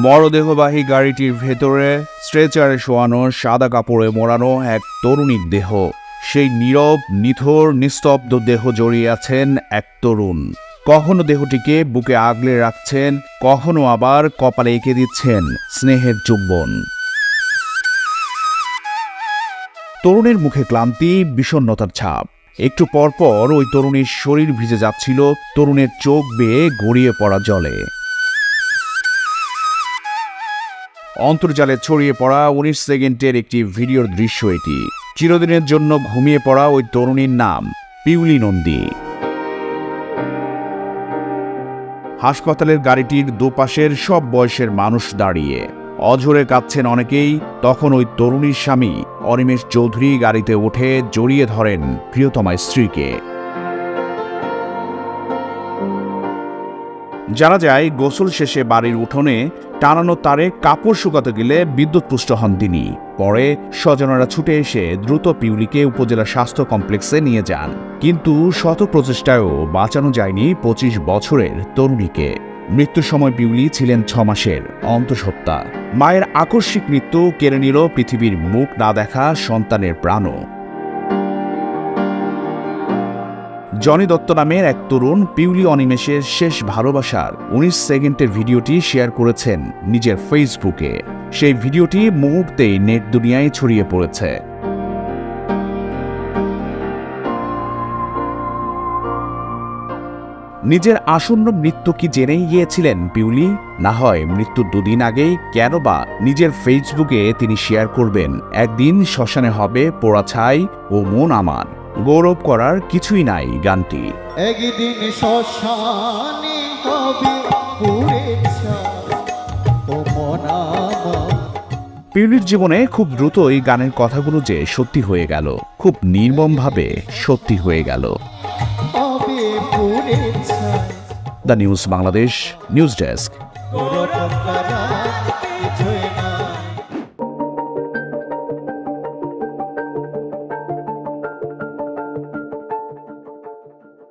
মরদেহবাহী গাড়িটির ভেতরে স্ট্রেচারে শোয়ানো সাদা কাপড়ে মোড়ানো এক তরুণীর দেহ। সেই নীরব, নিথর, নিস্তব্ধ দেহ জড়িয়ে আছেন এক তরুণ। কখনো দেহটিকে বুকে আগলে রাখছেন, কখনো আবার কপালে এঁকে দিচ্ছেন স্নেহের চুম্বন। তরুণের মুখে ক্লান্তি, বিষণ্ণতার ছাপ। একটু পরপর ওই তরুণীর শরীর ভিজে যাচ্ছিল তরুণের চোখ বেয়ে গড়িয়ে পড়া জলে। অন্তর্জালে ছড়িয়ে পড়া 19 সেকেন্ডের একটি ভিডিওর দৃশ্য এটি। চিরদিনের জন্য ঘুমিয়ে পড়া ওই তরুণীর নাম পিউলি নন্দী। হাসপাতালের গাড়িটির দুপাশের সব বয়সের মানুষ দাঁড়িয়ে অঝরে কাঁদছেন অনেকেই। তখন ওই তরুণীর স্বামী অনিমেষ চৌধুরী গাড়িতে উঠে জড়িয়ে ধরেন প্রিয়তমা স্ত্রীকে। জানা যায়, গোসল শেষে বাড়ির উঠোনে টানানো তারে কাপড় শুকাতে গেলে বিদ্যুৎপুষ্ট হন তিনি। পরে স্বজনেরা ছুটে এসে দ্রুত পিউলিকে উপজেলা স্বাস্থ্য কমপ্লেক্সে নিয়ে যান, কিন্তু শত প্রচেষ্টায়ও বাঁচানো যায়নি 25 বছরের তরুণীকে। মৃত্যুর সময় পিউলি ছিলেন 6 মাসের অন্তঃসত্ত্বা। মায়ের আকস্মিক মৃত্যু কেড়ে নিল পৃথিবীর মুখ না দেখা সন্তানের প্রাণও। জনি দত্ত নামের এক তরুণ পিউলি অনিমেষের শেষ ভালোবাসার 19 সেকেন্ডের ভিডিওটি শেয়ার করেছেন নিজের ফেসবুকে। সেই ভিডিওটি মুহূর্তেই নেট দুনিয়ায় ছড়িয়ে পড়েছে। নিজের আসন্ন মৃত্যু কি জেনেই গিয়েছিলেন পিউলি? না হয় মৃত্যুর 2 দিন আগেই? কেন বা নিজের ফেসবুকে তিনি শেয়ার করবেন, একদিন শ্মশানে হবে পোড়া ছাই ও মন আমার। গৌরব করার কিছুই নাই গানটি। একদিন শ্মশানে হবে পুড়ে ছাই ও মন আমার। পিউলির জীবনে খুব দ্রুত এই গানের কথাগুলো যে সত্যি হয়ে গেল, খুব নির্মমভাবে সত্যি হয়ে গেল। পুড়ে ছাই। The news Bangladesh, news desk. পুরো